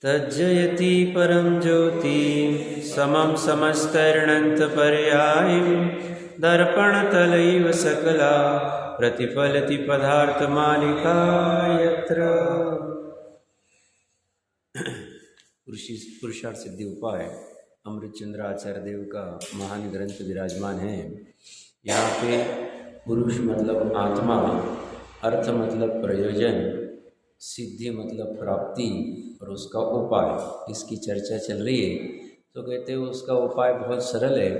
तज्जयति परं ज्योति समं समस्तैर्णन्तपर्यायं दर्पणतलैव सकला प्रतिफलति पदार्थमालिका यत्र। पुरुषार्थ सिद्धि उपाय अमृतचंद्र आचार्य देव का महान ग्रंथ विराजमान है। यहाँ पे पुरुष मतलब आत्मा, अर्थ मतलब प्रयोजन, सिद्धि मतलब प्राप्ति और उसका उपाय, इसकी चर्चा चल रही है। तो कहते हैं उसका उपाय बहुत सरल है।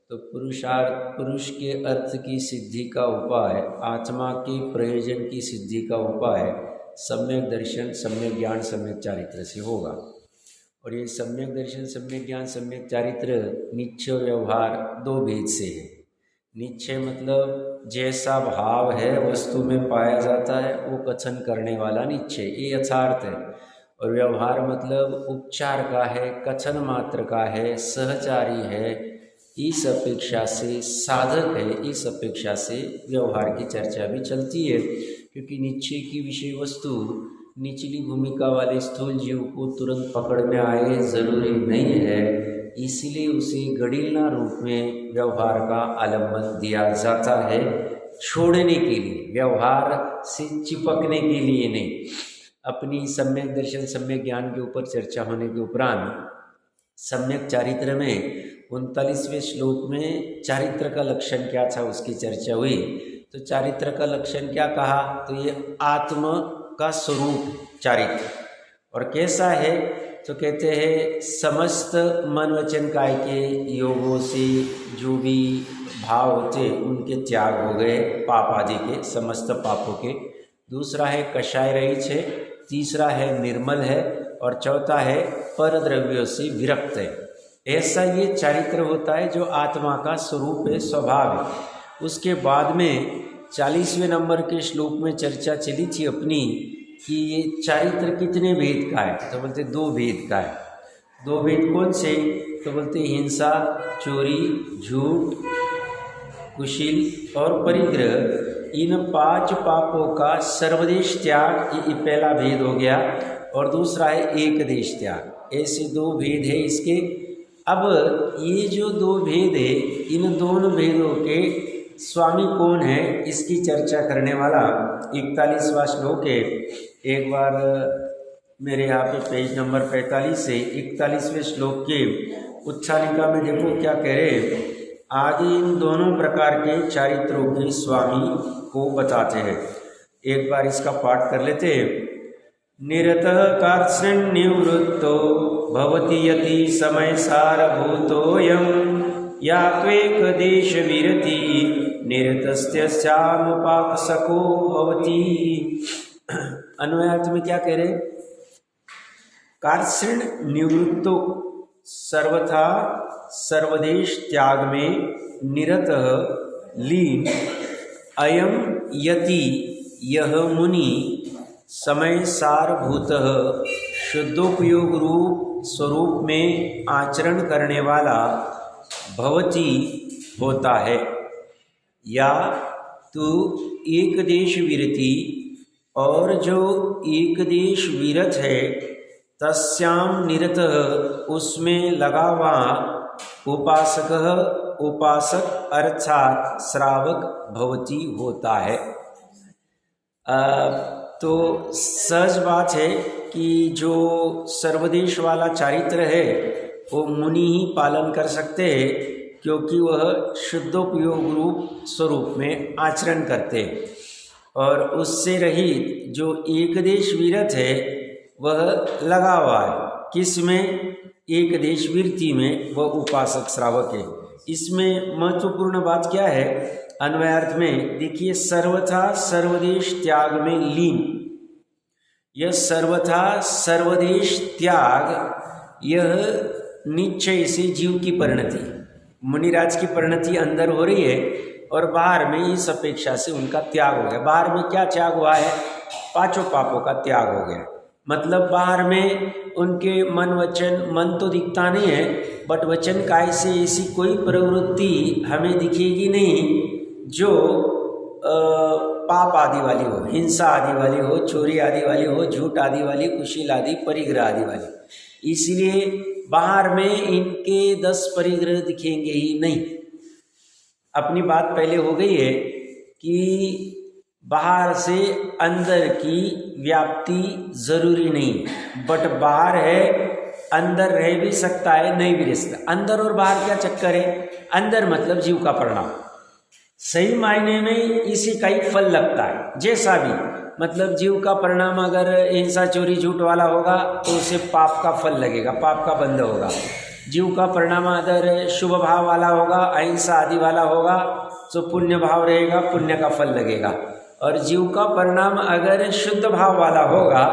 तो पुरुष के अर्थ की सिद्धि का उपाय, आत्मा के प्रयोजन की सिद्धि का उपाय सम्यक दर्शन, सम्यक ज्ञान, सम्यक चारित्र से होगा। और ये सम्यक दर्शन, सम्यक ज्ञान, सम्यक चारित्र निश्चय व्यवहार दो भेद से है। निश्चय मतलब जैसा भाव है वस्तु में पाया जाता है वो कथन करने वाला निश्चय, ये यथार्थ है। और व्यवहार मतलब उपचार का है, कथन मात्र का है, सहचारी है, इस अपेक्षा से साधक है, इस अपेक्षा से व्यवहार की चर्चा भी चलती है। क्योंकि निश्चय की विषय वस्तु निचली भूमिका वाले स्थूल जीव को तुरंत पकड़ में आए जरूरी नहीं है, इसलिए उसे गड़ीलना रूप में व्यवहार का आलम्बन दिया जाता है, छोड़ने के लिए, व्यवहार से चिपकने के लिए नहीं। अपनी सम्यक दर्शन, सम्यक ज्ञान के ऊपर चर्चा होने के उपरांत सम्यक चारित्र में 39वें श्लोक में चारित्र का लक्षण क्या था उसकी चर्चा हुई। तो चारित्र का लक्षण क्या कहा? तो ये आत्म का स्वरूप चारित्र, और कैसा है? तो कहते हैं समस्त मन वचन काय के योगों से जो भी भाव होते उनके त्याग हो गए, पाप आदि के, समस्त पापों के। दूसरा है कषाय रहित है, तीसरा है निर्मल है, और चौथा है पर द्रव्यों से विरक्त है। ऐसा ये चारित्र होता है जो आत्मा का स्वरूप है, स्वभाव है। उसके बाद में 40वें नंबर के श्लोक में चर्चा चली थी अपनी कि ये चारित्र कितने भेद का है। तो बोलते 2 भेद का है। 2 भेद कौन से? तो बोलते हिंसा, चोरी, झूठ, कुशील और परिग्रह। इन 5 पापों का सर्वदेश त्याग, ये पहला भेद हो गया। और दूसरा है एक देश त्याग। ऐसे 2 भेद है इसके। अब ये जो 2 भेद है, इन दोनों भेदों के स्वामी कौन है इसकी चर्चा करने वाला 41वां श्लोक है। एक बार मेरे यहाँ पे पेज नंबर 45 से 41वें श्लोक के उच्चारिका में देखो क्या कह रहे। आगे इन दोनों प्रकार के चारित्रों के स्वामी को बताते हैं। एक बार इसका पाठ कर लेते हैं। निरतः कार्त्स्निवृत्तो भवति यति समय सारभूतोऽयं यात्वेक देश विरति निरतस्त्यामुपासको भवति। अन्वयार्थ में क्या कह रहे? कार्त्स्न निवृत्तो, सर्वथा सर्वदेश त्याग में निरतः लीन, अयम यति यह मुनि, समय सारभूतः शुद्धोपयोग रूप स्वरूप में आचरण करने वाला, भवति होता है। या तो एक देश विरति, और जो एक देश विरत है, तस्याम निरतः उसमें लगा हुआ, उपासकः उपासक अर्थात श्रावक भवति होता है। तो सहज बात है कि जो सर्वदेश वाला चारित्र है वो मुनि ही पालन कर सकते हैं, क्योंकि वह शुद्धोपयोग रूप स्वरूप में आचरण करते हैं। और उससे रहित जो एक देश विरत है वह लगा हुआ है, किस में? एक देश वृत्ति में, वह उपासक श्रावक है। इसमें महत्वपूर्ण बात क्या है? अन्वयार्थ में देखिए, सर्वथा सर्वदेश त्याग में लीन। यह सर्वथा सर्वदेश त्याग, यह निश्चय से जीव की परिणति, मुनिराज की परिणति अंदर हो रही है और बाहर में इस अपेक्षा से उनका त्याग हो गया। बाहर में क्या त्याग हुआ है? 5 पापों का त्याग हो गया। मतलब बाहर में उनके मन वचन, मन तो दिखता नहीं है, बट वचन काय से ऐसी कोई प्रवृत्ति हमें दिखेगी नहीं जो पाप आदि वाली हो, हिंसा आदि वाली हो, चोरी आदि वाली हो, झूठ आदि वाली, कुशील आदि, परिग्रह आदि वाली। इसलिए बाहर में इनके 10 परिग्रह दिखेंगे ही नहीं। अपनी बात पहले हो गई है कि बाहर से अंदर की व्याप्ति जरूरी नहीं, बट बाहर है, अंदर रह भी सकता है, नहीं भी रह सकता। अंदर और बाहर क्या चक्कर है? अंदर मतलब जीव का परिणाम, सही मायने में इसी का ही फल लगता है। जैसा भी मतलब जीव का परिणाम अगर हिंसा चोरी झूठ वाला होगा तो उसे पाप का फल लगेगा, पाप का बंध होगा। जीव का परिणाम अगर शुभ भाव वाला होगा, अहिंसा आदि वाला होगा तो पुण्य भाव रहेगा, पुण्य का फल लगेगा। और जीव का परिणाम अगर शुद्ध भाव वाला होगा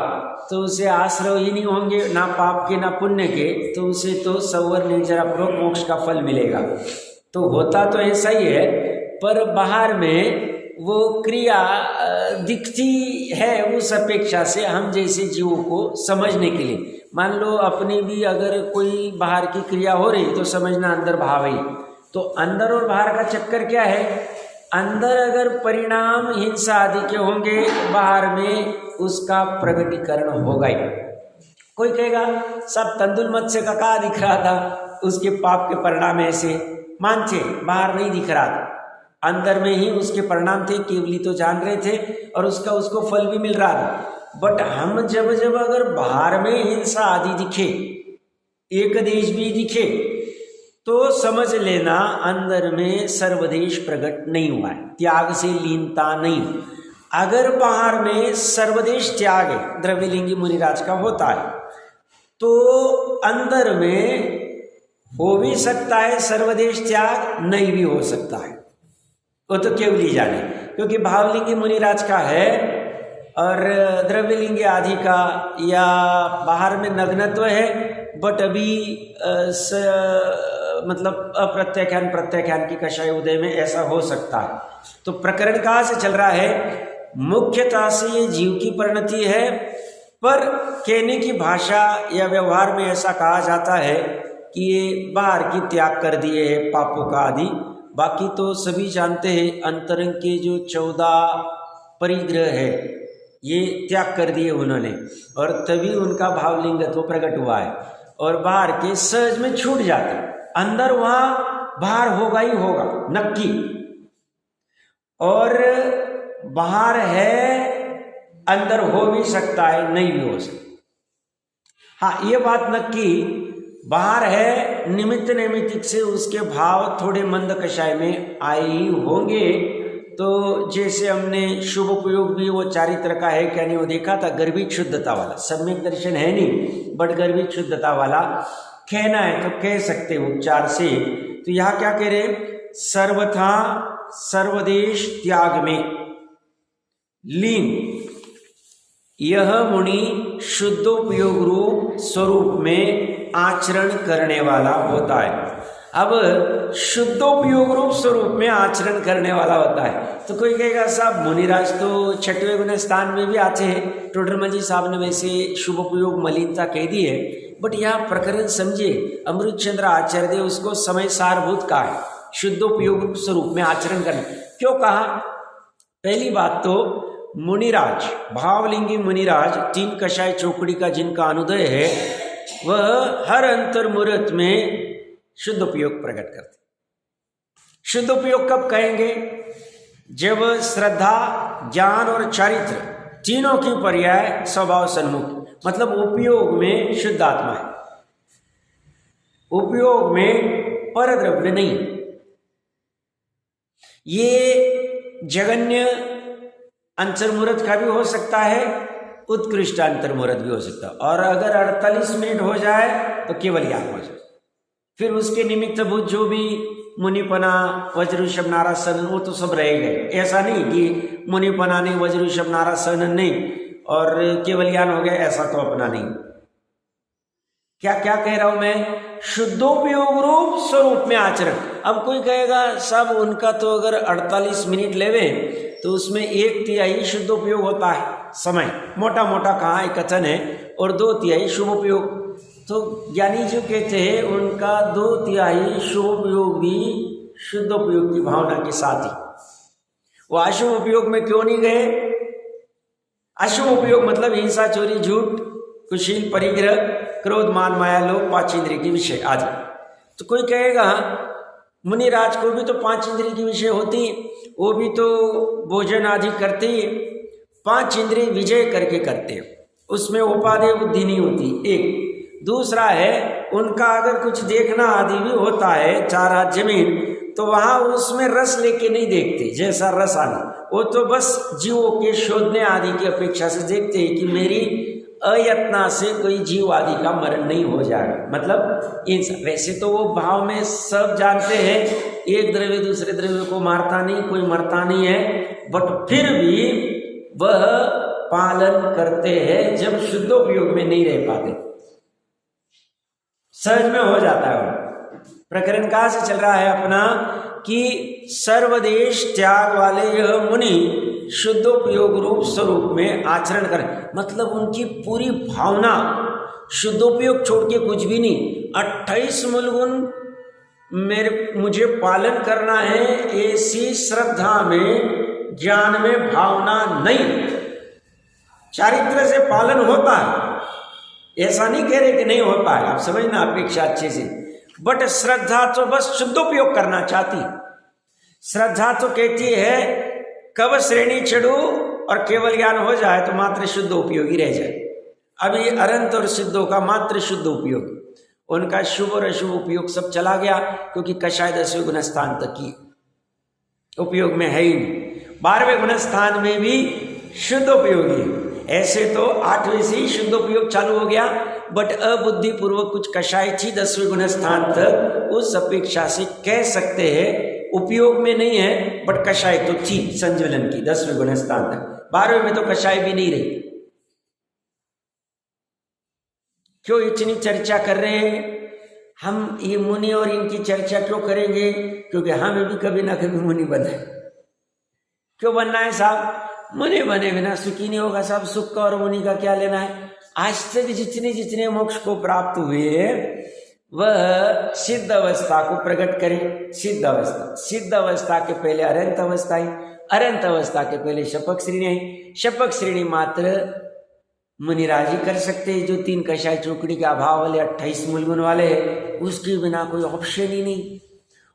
तो उसे आश्रय ही नहीं होंगे, ना पाप के ना पुण्य के, तो उसे तो सवर निर्जरापूर्वक मोक्ष का फल मिलेगा। तो होता तो ऐसा ही है, पर बाहर में वो क्रिया दिखती है उस अपेक्षा से हम जैसे जीवों को समझने के लिए। मान लो अपनी भी अगर कोई बाहर की क्रिया हो रही तो समझना अंदर भाव ही। तो अंदर और बाहर का चक्कर क्या है? अंदर अगर परिणाम हिंसा आदि के होंगे, बाहर में उसका प्रगटीकरण होगा ही। कोई कहेगा सब तंदुल मत्स्य का कहाँ दिख रहा था, उसके पाप के परिणाम ऐसे मानते, बाहर नहीं दिख रहा था, अंदर में ही उसके परिणाम थे, केवली तो जान रहे थे और उसका उसको फल भी मिल रहा था। बट हम जब जब अगर बाहर में हिंसा आदि दिखे, एक देश भी दिखे, तो समझ लेना अंदर में सर्वदेश प्रकट नहीं हुआ है, त्याग से लीनता नहीं। अगर बाहर में सर्वदेश त्याग है, द्रव्यलिंगी मुनिराज का होता है, तो अंदर में हो भी सकता है सर्वदेश त्याग, नहीं भी हो सकता है, वो तो केवली जाने। क्योंकि भावलिंगी मुनिराज का है और द्रव्यलिंगी आदि का या बाहर में नग्नत्व है, बट अभी मतलब अप्रत्याख्यान प्रत्याख्यान की कषाय उदय में ऐसा हो सकता है। तो प्रकरण कहाँ से चल रहा है? मुख्यतः से ये जीव की परिणति है, पर कहने की भाषा या व्यवहार में ऐसा कहा जाता है कि ये बाहर की त्याग कर दिए है पापों का आदि। बाकी तो सभी जानते हैं अंतरंग के जो 14 परिग्रह है ये त्याग कर दिए उन्होंने, और तभी उनका भावलिंगत्व प्रकट हुआ है। और बाहर के सहज में छूट जाते, अंदर वहाँ बाहर होगा ही होगा नक्की, और बाहर है अंदर हो भी सकता है, नहीं भी हो सकता। हाँ, ये बात नक्की, बाहर है निमित्त नैमित्तिक से उसके भाव थोड़े मंद कषाय में आए ही होंगे। तो जैसे हमने शुभ उपयोग भी वो चारित्र का है क्या नहीं वो देखा था, गर्भित शुद्धता वाला, सम्यक दर्शन है नहीं बट गर्भित शुद्धता वाला कहना है तो कह सकते उपचार से। तो यहाँ क्या कह रहे? सर्वथा सर्वदेश त्याग में लीन यह मुनि शुद्धोपयोग रूप स्वरूप में आचरण करने वाला होता है। अब शुद्धोपयोग रूप स्वरूप में आचरण करने वाला होता है। तो कोई कहेगा साहब मुनिराज तो 6वें गुण स्थान में भी आते हैं, टोडरमल जी साहब ने वैसे शुभोपयोग मलिनता कह दी है, बट यहाँ प्रकरण समझिए, अमृत चंद्र आचार्य देव उसको समय सारभूत कहा है, शुद्धोपयोग रूप स्वरूप में आचरण करना। क्यों कहा? पहली बात तो मुनिराज, भावलिंगी मुनिराज 3 कषाय चौकड़ी का जिनका अनुदय है, वह हर अंतर मुहूर्त में शुद्ध उपयोग प्रकट करते। शुद्ध उपयोग कब कहेंगे? जब श्रद्धा, ज्ञान और चारित्र तीनों की पर्याय स्वभाव सन्मुख, मतलब उपयोग में शुद्ध आत्मा है, उपयोग में परद्रव्य नहीं। ये जगन्य अंतर्मुहूर्त का भी हो सकता है, उत्कृष्ट अंतर्मुहूर्त भी हो सकता है। और अगर 48 मिनट हो जाए तो केवल ज्ञान हो जाए। फिर उसके निमित्त भूत जो भी मुनिपना, वज्रऋषभ नारासन, वो तो सब रह गए। ऐसा नहीं कि मुनिपना नहीं, वज्रऋषभ नारासन नहीं और केवल ज्ञान हो गया, ऐसा तो अपना नहीं। क्या क्या कह रहा हूं मैं? शुद्धोपयोग रूप स्वरूप में आचरण। अब कोई कहेगा सब उनका तो अगर 48 मिनट लेवे तो उसमें 1/3 शुद्धोपयोग होता है समय, मोटा मोटा कहाँ एक कथन है, और 2/3 शुभोपयोग। तो ज्ञानी जो कहते हैं उनका 2/3 शुभोपयोग भी शुद्धोपयोग की भावना के साथ ही, वो अशुभ उपयोग में क्यों नहीं गए? अशुभ उपयोग मतलब हिंसा, चोरी, झूठ, कुशील, परिग्रह, क्रोध, मान, माया, लोभ, 5 इंद्रिय के विषय आदि। तो कोई कहेगा मुनिराज को भी तो 5 इंद्रिय की विषय होती, वो भी तो भोजन आदि करते, 5 इंद्रिय विजय करके करते, उसमें उपादेय बुद्धि नहीं होती। एक दूसरा है उनका अगर कुछ देखना आदि भी होता है, 4 हाथ जमीन, तो वहां उसमें रस लेके नहीं देखते, जैसा रस आदि, वो तो बस जीवों के शोधने आदि की अपेक्षा से देखते हैं कि मेरी अयत्ना से कोई जीव आदि का मरण नहीं हो जाएगा। मतलब इन वैसे तो वो भाव में सब जानते हैं, एक द्रव्य दूसरे द्रव्य को मारता नहीं, कोई मरता नहीं है, बट फिर भी वह पालन करते हैं जब शुद्धोपयोग में नहीं रह पाते, सहज में हो जाता है। प्रकरण कहाँ से चल रहा है अपना कि सर्वदेश त्याग वाले यह मुनि शुद्धोपयोग रूप स्वरूप में आचरण करें, मतलब उनकी पूरी भावना शुद्धोपयोग छोड़ के कुछ भी नहीं, 28 मूलगुण मुझे पालन करना है, ऐसी श्रद्धा में, ज्ञान में भावना नहीं। चारित्र से पालन होता है, ऐसा नहीं कह रहे कि नहीं होता है, आप समझना अपेक्षा अच्छे से, बट श्रद्धा तो बस शुद्धोपयोग करना चाहती। श्रद्धा तो कहती है कब श्रेणी चढ़ू और केवल ज्ञान हो जाए तो मात्र शुद्ध उपयोगी रह जाए। अभी अनंत और सिद्धों का मात्र शुद्ध उपयोग, उनका शुभ और अशुभ उपयोग सब चला गया, क्योंकि कषाय 10वें गुण स्थान तक की उपयोग में है ही नहीं। 12वें गुण स्थान में भी शुद्ध उपयोगी, ऐसे तो 8वें से ही शुद्ध उपयोग चालू हो गया, बट अबुद्धि पूर्वक कुछ कषाय थी 10वें गुण स्थान तक, उस अपेक्षा से कह सकते हैं उपयोग में नहीं है, बट कषाय तो थी संज्वलन की 10वें गुण स्थान तक। 12वें में तो कषाय भी नहीं रही। क्यों इतनी चर्चा कर रहे हैं हम? ये मुनि और इनकी चर्चा क्यों करेंगे? क्योंकि हमें भी कभी ना कभी मुनि बनना है। क्यों बनना है साहब? मुनि बने बिना सुखी नहीं होगा साहब। सुख का और मुनि का क्या लेना है? आज तक जितने जितने मोक्ष को प्राप्त हुए वह सिद्ध अवस्था को प्रकट करे। सिद्ध अवस्था, सिद्ध अवस्था के पहले अरंत अवस्था है, अरंत अवस्था के पहले शपक श्रेणी है, शपक श्रेणी मात्र मुनिराजी कर सकते हैं, जो 3 कषाय चौकड़ी के अभाव वाले 28 मूलगुण वाले हैं, उसके बिना कोई ऑप्शन ही नहीं।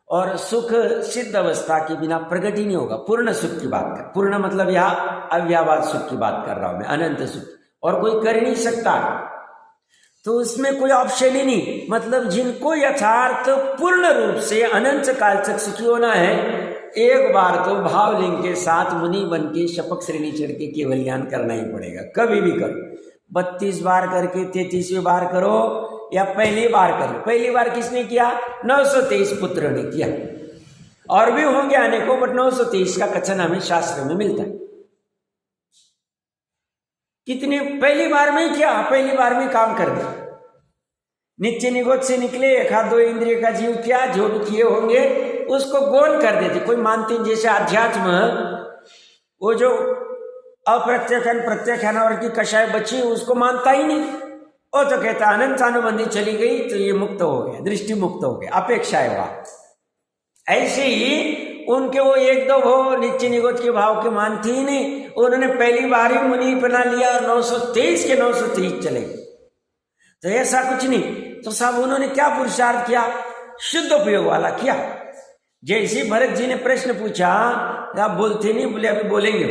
और सुख सिद्ध अवस्था के बिना प्रकट ही नहीं होगा। पूर्ण सुख की बात कर, पूर्ण मतलब यहाँ अव्यावाद सुख की बात कर रहा हूं मैं, अनंत सुख, और कोई कर ही नहीं सकता, तो उसमें कोई ऑप्शन ही नहीं। मतलब जिनको यथार्थ पूर्ण रूप से अनंत काल तक सुखी होना है, एक बार तो भावलिंग के साथ मुनि बन के शपक श्रेणी चढ़ के केवल ज्ञान करना ही पड़ेगा। कभी भी करो, 32 बार करके 33वें बार करो या पहली बार करो। पहली बार किसने किया? 923 पुत्र ने किया, और भी होंगे आने को, बट 923 का कथन हमें शास्त्र में मिलता है। कितने पहली बार में किया, पहली बार में काम कर दिया। नित्य निगोद से निकले, 1-2 इंद्रिय का जीव किया, जो भी किए होंगे उसको गौण कर देते। कोई मानते हैं जैसे अध्यात्म, वो जो अप्रत्यक्षन प्रत्यक्षानवर की कषाय बची उसको मानता ही नहीं, वो तो कहता अनंत अनुबंधी चली गई तो ये मुक्त हो गया, दृष्टि मुक्त हो गया, अपेक्षा है वहां। ऐसे ही उनके वो 1-2 हो नित्य निगोद के भाव के मानती ही नहीं, उन्होंने पहली बार ही मुनि बना लिया और 923 के 923 चले गए। तो ऐसा कुछ नहीं। तो साहब उन्होंने क्या पुरुषार्थ किया? शुद्ध उपयोग वाला किया। जैसे भरत जी ने प्रश्न पूछा, आप बोलते नहीं, बोले अभी बोलेंगे,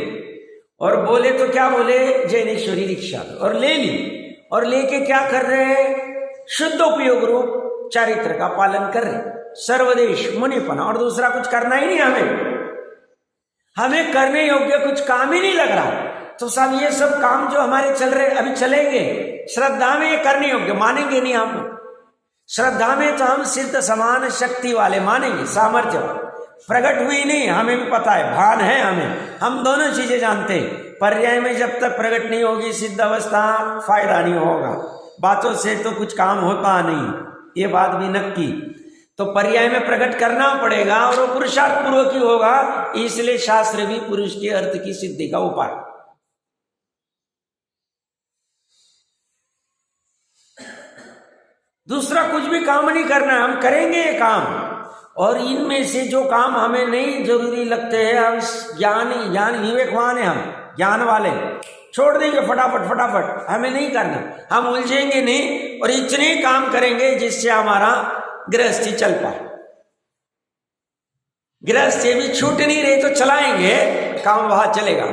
और बोले तो क्या बोले? जैनेश्वरी दीक्षा, और ले ली, और लेके क्या कर रहे हैं? शुद्ध उपयोग रूप चारित्र का पालन कर रहे, सर्वदेश मुनिपना, और दूसरा कुछ करना ही नहीं हमें करने योग्य कुछ काम ही नहीं लग रहा। तो साहब ये सब काम जो हमारे चल रहे अभी चलेंगे, श्रद्धा में ये करने योग्य मानेंगे नहीं हम। श्रद्धा में तो हम सिद्ध समान शक्ति वाले मानेंगे, सामर्थ्य वाले। प्रकट हुई नहीं, हमें भी पता है, भान है हमें, हम दोनों चीजें जानते हैं। पर्याय में जब तक प्रकट नहीं होगी सिद्ध अवस्था, फायदा नहीं होगा। बातों से तो कुछ काम होता नहीं, ये बात भी नक्की। तो पर्याय में प्रकट करना पड़ेगा, और वो पुरुषार्थ पूर्वक ही होगा। इसलिए शास्त्र भी पुरुष के अर्थ की सिद्धि का उपाय। दूसरा कुछ भी काम नहीं करना है, हम करेंगे ये काम, और इनमें से जो काम हमें नहीं जरूरी लगते हैं, हम ज्ञान विवेकवान है, हम ज्ञान वाले, छोड़ देंगे फटाफट, हमें नहीं करना, हम उलझेंगे नहीं और इतने काम करेंगे जिससे हमारा गृहस्थी चल पाए। गृहस्थी भी छूट नहीं रही तो चलाएंगे, काम वहां चलेगा,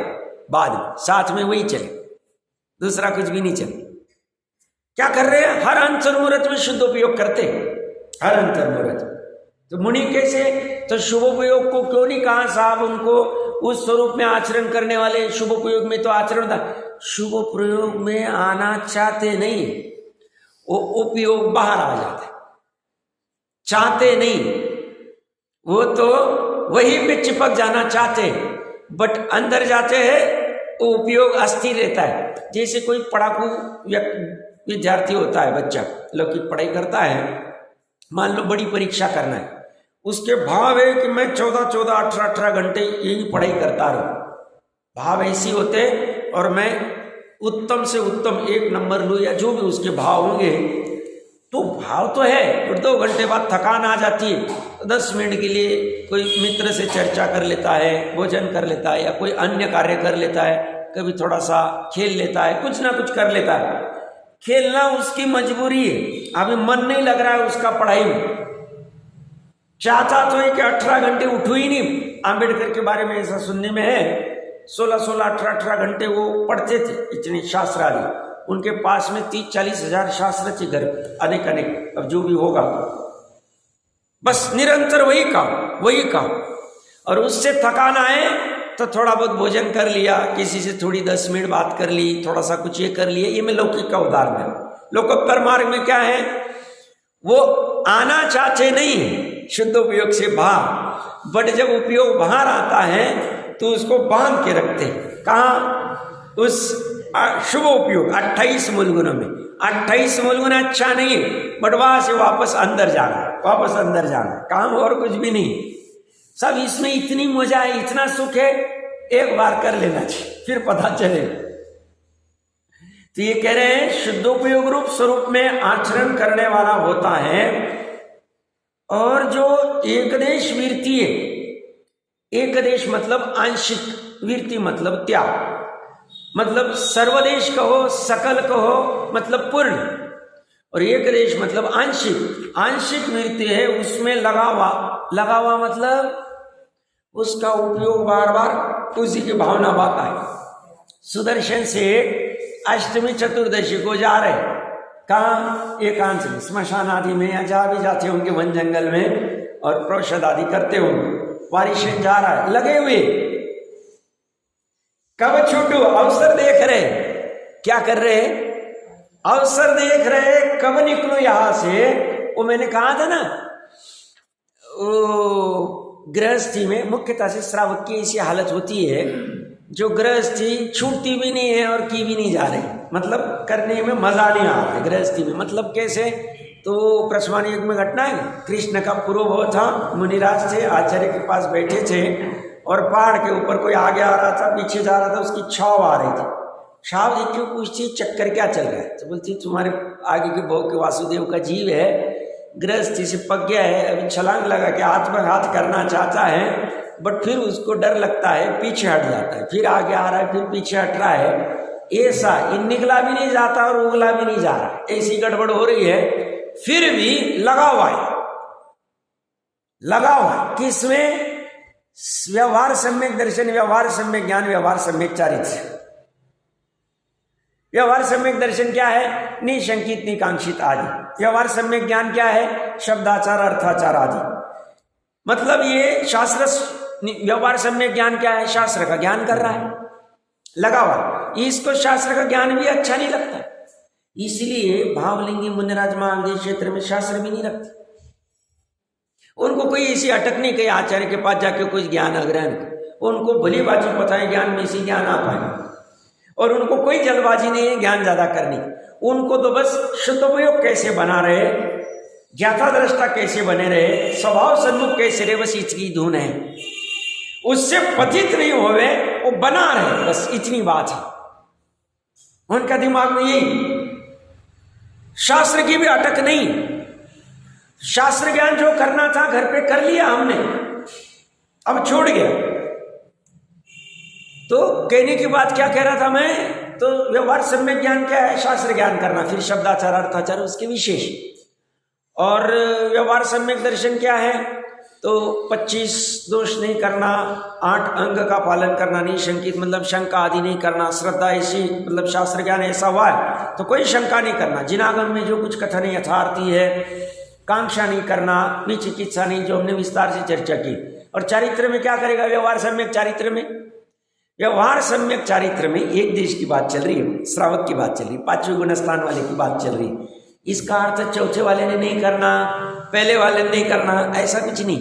बाद में साथ में वही चले, दूसरा कुछ भी नहीं चले। क्या कर रहे हैं? हर अंतर मुहूर्त में शुद्ध उपयोग करते हैं, हर अंतर मुहूर्त। तो मुनि कैसे? तो शुभोपयोग को क्यों नहीं कहा साहब उनको उस स्वरूप में आचरण करने वाले? शुभोपयोग में तो आचरण था, शुभ प्रयोग में आना चाहते नहीं, वो उपयोग बाहर आ जाता है, चाहते नहीं, वो तो वही पे चिपक जाना चाहते, बट अंदर जाते हैं वो उपयोग अस्थिर रहता है। जैसे कोई पढ़ाकू विद्यार्थी होता है, बच्चा लौकिक पढ़ाई करता है, मान लो बड़ी परीक्षा करना है, उसके भाव है कि मैं 14 18 घंटे यही पढ़ाई करता रहूं, भाव ऐसी होते और मैं उत्तम से उत्तम 1 नंबर लूँ या जो भी उसके भाव होंगे, तो भाव तो है, फिर 2 घंटे बाद थकान आ जाती है, तो 10 मिनट के लिए कोई मित्र से चर्चा कर लेता है, भोजन कर लेता है, या कोई अन्य कार्य कर लेता है, कभी थोड़ा सा खेल लेता है, कुछ ना कुछ कर लेता है। खेलना उसकी मजबूरी है, अभी मन नहीं लग रहा है उसका पढ़ाई में, चाहता तो है कि 18 घंटे उठू ही नहीं। आंबेडकर के बारे में ऐसा सुनने में है, 16 18 घंटे वो पढ़ते थे, इतने शास्त्र आदि उनके पास में 30-40 हजार शास्त्र थे घर, अनेक, अब जो भी होगा, बस निरंतर वही काम, और उससे थकान आए तो थोड़ा बहुत भोजन कर लिया, किसी से थोड़ी 10 मिनट बात कर ली, थोड़ा सा कुछ ये कर लिया। ये मैं लौकिक का उदाहरण है। लोकोत्तर मार्ग में क्या है, वो आना चाहते नहीं शुद्ध उपयोग से बाहर, बट जब उपयोग बाहर आता है तो उसको बांध के रखते। कहाँ? उस शुभ उपयोग 28 मूल गुणों में। 28 मूल गुण अच्छा नहीं, बट वहां से वापस अंदर जाना, काम और कुछ भी नहीं, सब इसमें इतनी मजा है, इतना सुख है, एक बार कर लेना चाहिए, फिर पता चले। तो ये कह रहे हैं शुद्धोपयोग रूप स्वरूप में आचरण करने वाला होता है, और जो एकदेश वृत्ति है, एकदेश मतलब आंशिक, वृत्ति मतलब त्याग, मतलब सर्वदेश कहो, सकल कहो, मतलब पूर्ण, और एकदेश मतलब आंशिक वृत्ति है, उसमें लगा हुआ मतलब उसका उपयोग बार बार उसी की भावना बात है। सुदर्शन से अष्टमी चतुर्दशी को जा रहे, कहाँ? एकांत में, स्मशान आदि में, या जहाँ भी जाते होंगे वन जंगल में, और प्रौषध आदि करते होंगे, वारिशें जा रहा है, लगे हुए, कब छूटू? अवसर देख रहे, क्या कर रहे? अवसर देख रहे, कब निकलो यहां से। वो मैंने कहा था ना, गृहस्थी में मुख्यतः से श्रावक की ऐसी हालत होती है, जो गृहस्थी छूटती भी नहीं है और की भी नहीं जा रही, मतलब करने में मजा नहीं आ रहा गृहस्थी में। मतलब कैसे? तो प्रश्वान युग में घटना है, कृष्ण का पूर्वभव था, मुनिराज थे, आचार्य के पास बैठे थे, और पहाड़ के ऊपर कोई आगे आ रहा था, पीछे जा रहा था, उसकी छाव आ रही थी। छाव देख क्यों पूछती, चक्कर क्या चल रहा है? तो बोलती तुम्हारे आगे के भव के वासुदेव का जीव है, गृहस्थी से पक गया है, अभी छलांग लगा के आत्मघात करना चाहता है, बट फिर उसको डर लगता है, पीछे हट जाता है, फिर आगे आ रहा है, फिर पीछे हट रहा है, ऐसा निकला भी नहीं जाता और उगला भी नहीं जा रहा, ऐसी गड़बड़ हो रही है, फिर भी लगा हुआ है किसमें? व्यवहार सम्यक दर्शन, व्यवहार सम्यक ज्ञान, व्यवहार सम्यक चारित्र्य। व्यवहार सम्यक दर्शन क्या है? निशंकित निकांक्षित आदि। व्यवहार सम्यक ज्ञान क्या है? शब्दाचार अर्थाचार आदि। मतलब ये शास्त्र, व्यवहार सम्यक ज्ञान क्या है? शास्त्र का ज्ञान कर रहा है, लगा हुआ। इसको शास्त्र का ज्ञान भी अच्छा नहीं लगता, इसलिए भावलिंगी मुनिराज महाविदेश क्षेत्र में शास्त्र भी नहीं रखते। उनको कोई ऐसी अटक नहीं कही आचार्य के पास जाके कुछ ज्ञान अग्रहण, उनको भली बाजी पता है ज्ञान में इसी ज्ञान आ पाए, और उनको कोई जल्दबाजी नहीं है ज्ञान ज्यादा करनी। उनको तो बस शुद्धोपयोग कैसे बना रहे, ज्ञाता दृष्टा कैसे बने रहे, स्वभाव सन्मुख कैसे रहे, बस इसकी धुन है। उससे पतित नहीं होवे, वो बना रहे, बस इतनी बात है उनका दिमाग में। यही शास्त्र की भी अटक नहीं, शास्त्र ज्ञान जो करना था घर पे कर लिया हमने, अब छोड़ गया। तो कहने की बात क्या कह रहा था मैं, तो व्यवहार सम्यक ज्ञान क्या है? शास्त्र ज्ञान करना, फिर शब्दाचार अर्थाचार उसके विशेष। और व्यवहार सम्यक दर्शन क्या है? तो 25 दोष नहीं करना, 8 अंग का पालन करना, नहीं शंकित मतलब शंका आदि नहीं करना, श्रद्धा ऐसी मतलब शास्त्र ज्ञान ऐसा हुआ है तो कोई शंका नहीं करना, जिनागम में जो कुछ कथन यथार्थी है, कांक्षा नहीं करना, नहीं चिकित्सा नहीं, जो हमने विस्तार से चर्चा की। और चारित्र में क्या करेगा व्यवहार सम्यक चारित्र में? व्यवहार सम्यक चारित्र में एक देश की बात चल रही है, श्रावक की बात चल रही है, 5वें गुण स्थान वाले की बात चल रही है। इसका अर्थ चौथे वाले ने नहीं करना, पहले वाले ने नहीं करना, ऐसा कुछ नहीं।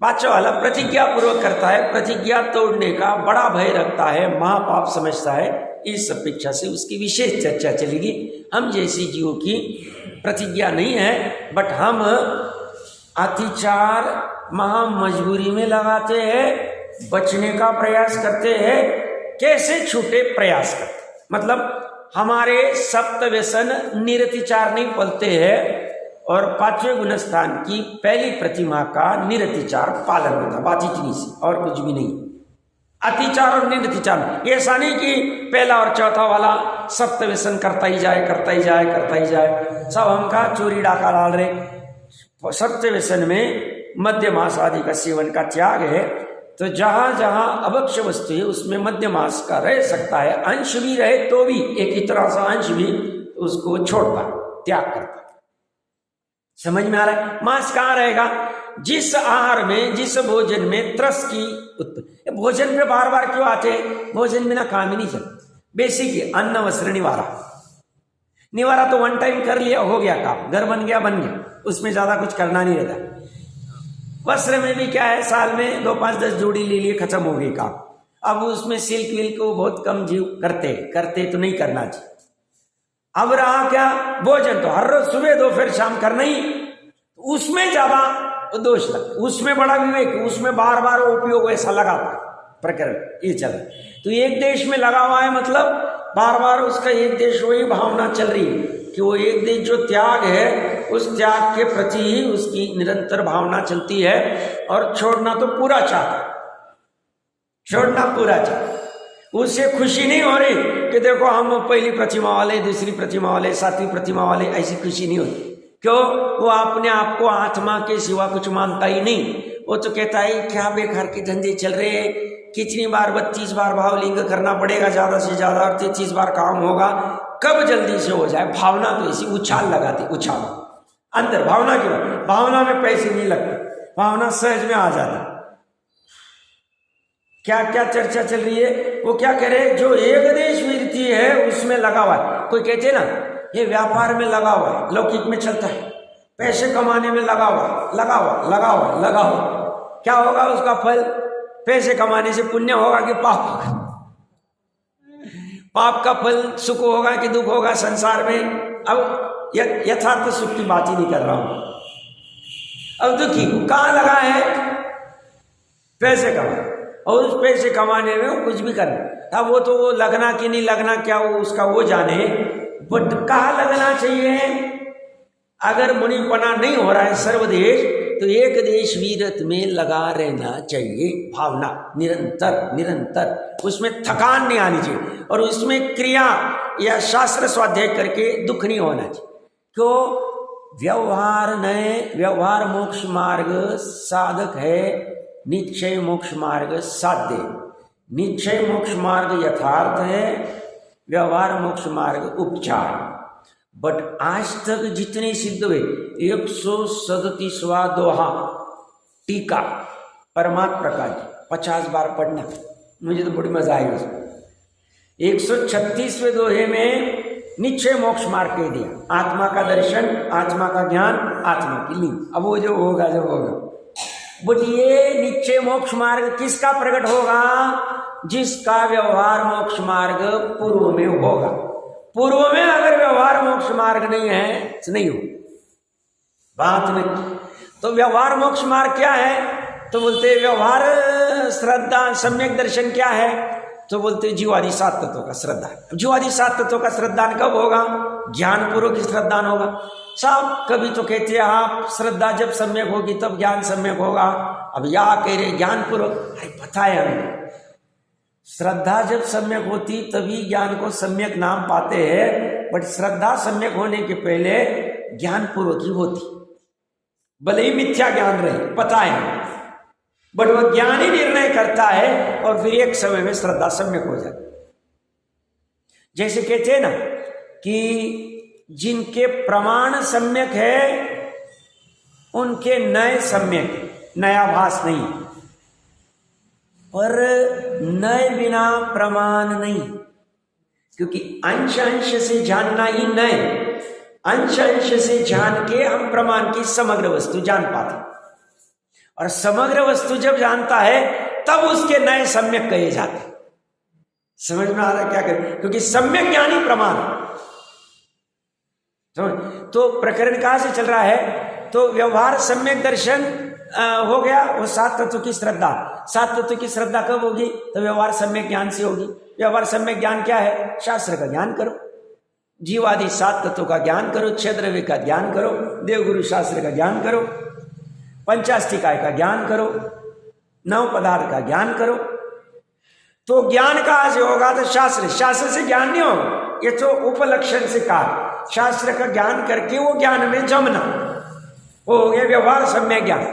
5वां वाला प्रतिज्ञा पूर्वक करता है, प्रतिज्ञा तोड़ने का बड़ा भय रखता है, महापाप समझता है, इस अपेक्षा से उसकी विशेष चर्चा चलेगी। हम जैसी जीवों की प्रतिज्ञा नहीं है, बट हम अतिचार महा मजबूरी में लगाते हैं, बचने का प्रयास करते हैं। कैसे छूटे प्रयास करते, मतलब हमारे सप्त व्यसन निरतिचार नहीं पलते हैं, और 5वें गुण स्थान की पहली प्रतिमा का निरतिचार पालन होता, बात इतनी सी और कुछ भी नहीं। अतिचार और निरतिचार ऐसा नहीं कि पहला और चौथा वाला सप्त व्यसन करता ही जाए करता ही जाए करता ही जाए, सब हमका चोरी डाका डाल रहे। सप्त व्यसन में मध्य मांस आदि का सेवन का त्याग है, तो जहां जहां अभक्ष्य वस्तु है उसमें मध्य मांस का रह सकता है, अंश भी रहे तो भी एक ही तरह सा अंश भी उसको छोड़ता, त्याग करता। समझ में आ रहा है? मांस कहाँ रहेगा? जिस आहार में, जिस भोजन में त्रस की उत्पत्ति। भोजन पे बार बार क्यों आते हैं? भोजन बिना काम ही नहीं चलता। बेसिक है अन्न वस्त्र निवारा। निवारा तो वन टाइम कर लिया, हो गया काम, घर बन गया, उसमें ज्यादा कुछ करना नहीं रहता। वस्त्र में भी क्या है, साल में 2, 5, 10 जोड़ी ले लिए, खत्म हो गई काम। अब उसमें सिल्क विल्क को बहुत कम जीव करते तो नहीं करना चाहिए। अब रहा क्या, भोजन तो हर रोज सुबह दोपहर शाम करना ही, उसमें ज्यादा दोष लगता, उसमें बड़ा विवेक, उसमें बार बार उपयोग ऐसा लगा प्रकरण ये चल। तो एक देश में लगा हुआ है, मतलब बार बार उसका एक देश वही भावना चल रही है कि वो एक देश जो त्याग है, उस त्याग के प्रति ही उसकी निरंतर भावना चलती है। और छोड़ना तो पूरा चाहता, छोड़ना पूरा चाहता। उससे खुशी नहीं हो रही कि देखो हम पहली प्रतिमा वाले, दूसरी प्रतिमा वाले, 7वीं प्रतिमा वाले, ऐसी खुशी नहीं होती। क्यों? वो अपने आप को आत्मा के सिवा कुछ मानता ही नहीं। वो तो कहता है क्या बेकार के धंधे चल रहे हैं, कितनी बार 32 बार भावलिंग करना पड़ेगा ज्यादा से ज्यादा, और 33 बार काम होगा, कब जल्दी से हो जाए। भावना तो ऐसी उछाल लगाती, उछाल अंदर भावना की बात। भावना में पैसे नहीं लगते, भावना सहज में आ जाता। क्या क्या चर्चा चल रही है, वो क्या कह रहे, जो एक देश वृत्ति है उसमें लगा हुआ है। कोई कहते ना ये व्यापार में लगा हुआ है, लौकिक में चलता है, पैसे कमाने में लगा हुआ, क्या होगा उसका फल? पैसे कमाने से पुण्य होगा कि पाप होगा? पाप का फल सुख होगा कि दुख होगा संसार में? अब यथार्थ सुख की बात ही नहीं कर रहा हूं। अब दुखी कहां लगा है? पैसे कमा, और उस पैसे कमाने में वो कुछ भी करना। अब वो तो वो लगना कि नहीं लगना, क्या वो उसका वो जाने, बट कहाँ लगना चाहिए? अगर मुनिपना नहीं हो रहा है सर्वदेश, तो एक देश वीरत में लगा रहना चाहिए। भावना निरंतर, उसमें थकान नहीं आनी चाहिए, और उसमें क्रिया या शास्त्र स्वाध्याय करके दुख नहीं होना चाहिए। क्यों? व्यवहार मोक्ष मार्ग साधक है, निश्चय मोक्ष मार्ग साध्य। निश्चय मोक्ष मार्ग यथार्थ है, व्यवहार मोक्ष मार्ग उपचार। बट आज तक जितने सिद्ध हुए 137वां दोहा टीका परमात्मा प्रकाश 50 बार पढ़ना, मुझे तो बड़ी मजा आई उसमें। 136वें दोहे में निश्चय मोक्ष मार्ग कह दिया, आत्मा का दर्शन, आत्मा का ज्ञान, आत्मा की लीन। अब वो जो होगा जब होगा, बट ये निश्चय मोक्ष मार्ग किसका प्रकट होगा? जिसका व्यवहार मोक्ष मार्ग पूर्व में होगा। पूर्व में अगर व्यवहार मोक्ष मार्ग नहीं है तो नहीं हो बात नहीं। तो व्यवहार मोक्ष मार्ग क्या है? तो बोलते व्यवहार श्रद्धा सम्यक दर्शन क्या है? तो बोलते जीवादि 7 तत्वों का श्रद्धान। जीवादि 7 तत्वों का श्रद्धान कब होगा? ज्ञानपूर्वक श्रद्धान होगा साहब। कभी तो कहते हैं आप श्रद्धा जब सम्यक होगी तब ज्ञान सम्यक होगा। अब या कह रहे ज्ञानपूर्वक, अरे पता है हमें श्रद्धा जब सम्यक होती तभी ज्ञान को सम्यक नाम पाते हैं, बट श्रद्धा सम्यक होने के पहले ज्ञानपूर्वक ही होती, भले ही मिथ्या ज्ञान रहे, पता है, बट वह ज्ञान ही निर्णय करता है और फिर एक समय में श्रद्धा सम्यक हो जाती। जैसे कहते हैं ना कि जिनके प्रमाण सम्यक है उनके नए सम्यक, नया भास नहीं, पर नए बिना प्रमाण नहीं, क्योंकि अंश अंश से जानना ही नए, अंश अंश से जान के हम प्रमाण की समग्र वस्तु जान पाते, और समग्र वस्तु जब जानता है तब उसके नए सम्यक कहे जाते। समझ में आ रहा है क्या करें? क्योंकि सम्यक ज्ञानी प्रमाण। तो प्रकरण कहां से चल रहा है? तो व्यवहार सम्यक दर्शन हो गया, वो 7 तत्व की श्रद्धा। 7 तत्व की श्रद्धा कब होगी? तो व्यवहार सम्यक ज्ञान से होगी। व्यवहार सम्यक ज्ञान क्या है? शास्त्र का ज्ञान करो, जीवादि 7 तत्वों का ज्ञान करो, 6 द्रव्य का ज्ञान करो, देवगुरु शास्त्र का ज्ञान करो, पंचाष्टिकाय का ज्ञान करो, 9 पदार्थ का ज्ञान करो। तो ज्ञान कहां से होगा? तो शास्त्र, शास्त्र से ज्ञान नहीं होगा, ये तो उपलक्षण से कहा। शास्त्र का ज्ञान करके वो ज्ञान में जमना, वो हो गया व्यवहार सम्यक ज्ञान।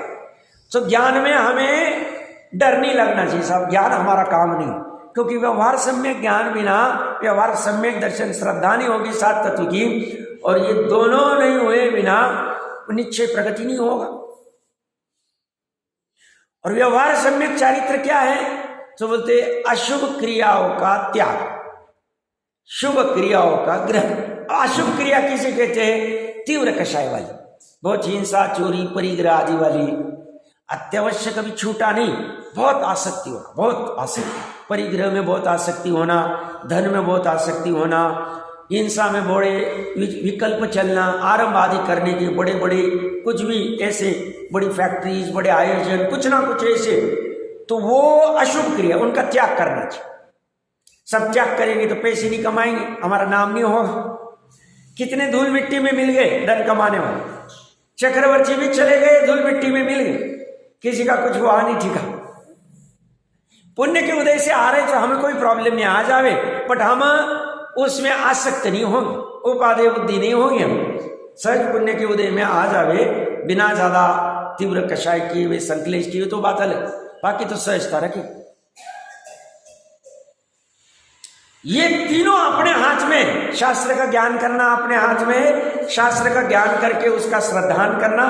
तो ज्ञान में हमें डर नहीं लगना चाहिए साहब, ज्ञान हमारा काम नहीं, क्योंकि व्यवहार सम्यक ज्ञान बिना व्यवहार सम्यक दर्शन श्रद्धा नहीं होगी 7 तत्व की, और ये दोनों नहीं हुए बिना निश्चय प्रगति नहीं होगा। और व्यवहार सम्यक चारित्र क्या है? तो बोलते अशुभ क्रियाओं का त्याग, शुभ क्रियाओं का ग्रहण। अशुभ क्रिया किसे कहते हैं? तीव्र कषाय वाली, बहुत हिंसा, चोरी, परिग्रह आदि वाली। अत्यावश्य कभी छूटा नहीं, बहुत आसक्ति होना, बहुत आसक्ति, परिग्रह में बहुत आसक्ति होना, धन में बहुत आसक्ति होना, हिंसा में बड़े विकल्प चलना, आरंभ आदि करने के बड़े बड़े कुछ भी ऐसे बड़ी फैक्ट्रीज, बड़े आयोजन, कुछ ना कुछ ऐसे, तो वो अशुभ क्रिया, उनका त्याग करना चाहिए। सब त्याग करेंगे तो पैसे नहीं कमाएंगे, हमारा नाम नहीं होगा। कितने धूल मिट्टी में मिल गए धन कमाने वाले, चक्रवर्ती भी चले गए, धूल मिट्टी में मिल गए, किसी का कुछ हुआ नहीं ठीक है। पुण्य के उदय से आ रहे तो हमें कोई प्रॉब्लम नहीं आ जावे, बट हम उसमें आसक्त नहीं होंगे, उपादेय बुद्धि नहीं होगी, हम सहज पुण्य के उदय में आ जावे बिना ज्यादा तीव्र कषाय किए हुए, संकलेश किए, तो बात अलग, बाकी तो सहजता रखी। ये तीनों अपने हाथ में, शास्त्र का ज्ञान करना अपने हाथ में, शास्त्र का ज्ञान करके उसका श्रद्धान करना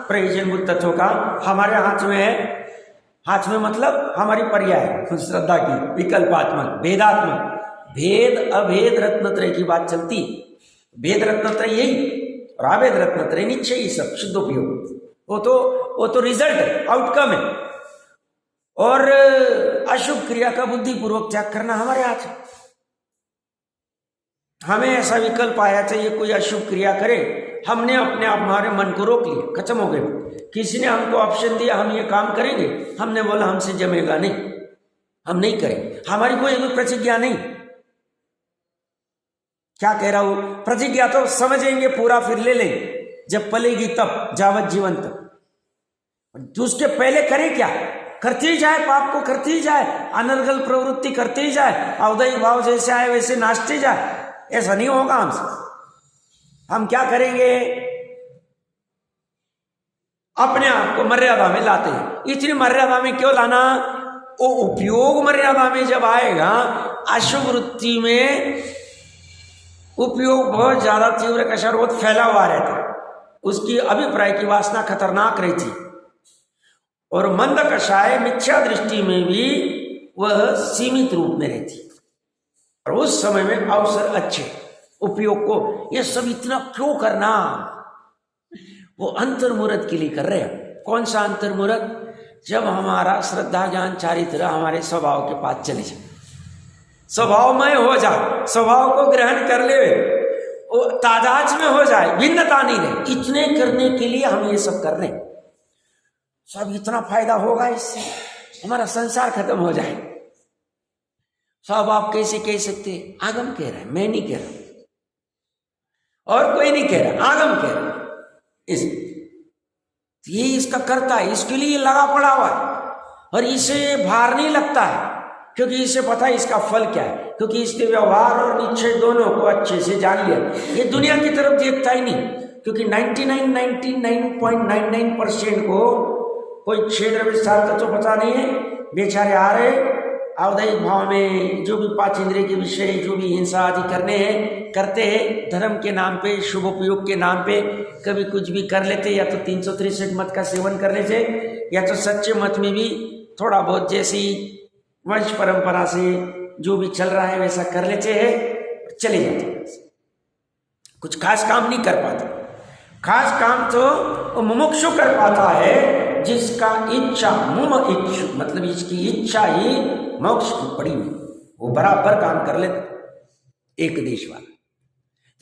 प्रयोजनभूत तत्वों का हमारे हाथ में है। हाथ में मतलब हमारी पर्याय श्रद्धा की, विकल्पात्मक, भेदात्मक, भेद अभेद रत्नत्रय की बात चलती। भेद रत्नत्रय यही और अभेद रत्नत्रय निश्चय ही सब शुद्ध उपयोग, वो तो रिजल्ट है, आउटकम है। और अशुभ क्रिया का बुद्धिपूर्वक त्याग करना हमारे हाथ है। हमें ऐसा विकल्प आया चाहिए कोई अशुभ क्रिया करे, हमने अपने आप हमारे मन को रोक लिया, खत्म हो गए। किसी ने हमको ऑप्शन दिया हम ये काम करेंगे, हमने बोला हमसे जमेगा नहीं, हम नहीं करेंगे, हमारी कोई भी प्रतिज्ञा नहीं। क्या कह रहा हूं? प्रतिज्ञा तो समझेंगे पूरा, फिर ले लेंगे जब पलेगी तब, जावत जीवन तक। उसके पहले करें क्या? करते ही जाए, पाप को करते ही जाए, अनर्गल प्रवृत्ति करते ही जाए, अवदयी भाव जैसे आए वैसे नाचते जाए, ऐसा नहीं होगा हमसे। हम क्या करेंगे? अपने आप को मर्यादा में लाते हैं। इतनी मर्यादा में क्यों लाना? वो उपयोग मर्यादा में जब आएगा, अशुभ वृत्ति में उपयोग बहुत ज्यादा तीव्र कषाय बहुत फैला हुआ रहता, उसकी अभिप्राय की वासना खतरनाक रहती, और मंद कषाय मिथ्या दृष्टि में भी वह सीमित रूप में रहती, और उस समय में अवसर अच्छे उपयोग को। ये सब इतना क्यों करना? वो अंतर्मुहूर्त के लिए कर रहे हैं। कौन सा अंतर्मुहूर्त? जब हमारा श्रद्धा ज्ञान चारित्र हमारे स्वभाव के पास चले जाए, स्वभावमय हो जाए, स्वभाव को ग्रहण कर ले, तादाद में हो जाए, भिन्नता नहीं रहे, इतने करने के लिए हम ये सब कर रहे हैं। सब इतना फायदा होगा इससे, हमारा संसार खत्म हो जाए। साहब आप कैसे कह सकते हैं? आगम कह रहा है, मैं नहीं कह रहा और कोई नहीं कह रहा, आगम कह रहा है। ये इसका करता है, इसके लिए लगा पड़ा हुआ है और इसे भार नहीं लगता है, क्योंकि इसे पता है इसका फल क्या है, क्योंकि इसके व्यवहार और निश्चय दोनों को अच्छे से जान लिया। ये दुनिया की तरफ देखता ही नहीं, क्योंकि 99.99% को कोई क्षेत्र विस्तार तो पता नहीं है। बेचारे आ रहे आवधायिक भाव में जो भी 5 इंद्रिय के विषय, जो भी हिंसा आदि करने हैं करते हैं, धर्म के नाम पे, शुभ उपयोग के नाम पे कभी कुछ भी कर लेते, या तो 363 मत का सेवन कर लेते, या तो सच्चे मत में भी थोड़ा बहुत जैसी वंश परंपरा से जो भी चल रहा है वैसा कर लेते हैं, चले जाते हैं। कुछ खास काम नहीं कर पाते। खास काम तो मुमुक्षु कर पाता है, जिसका इच्छा मुम इच्छु, मतलब इसकी इच्छा ही मोक्ष की पड़ी हुई, वो बराबर काम कर लेते। एक देश वाला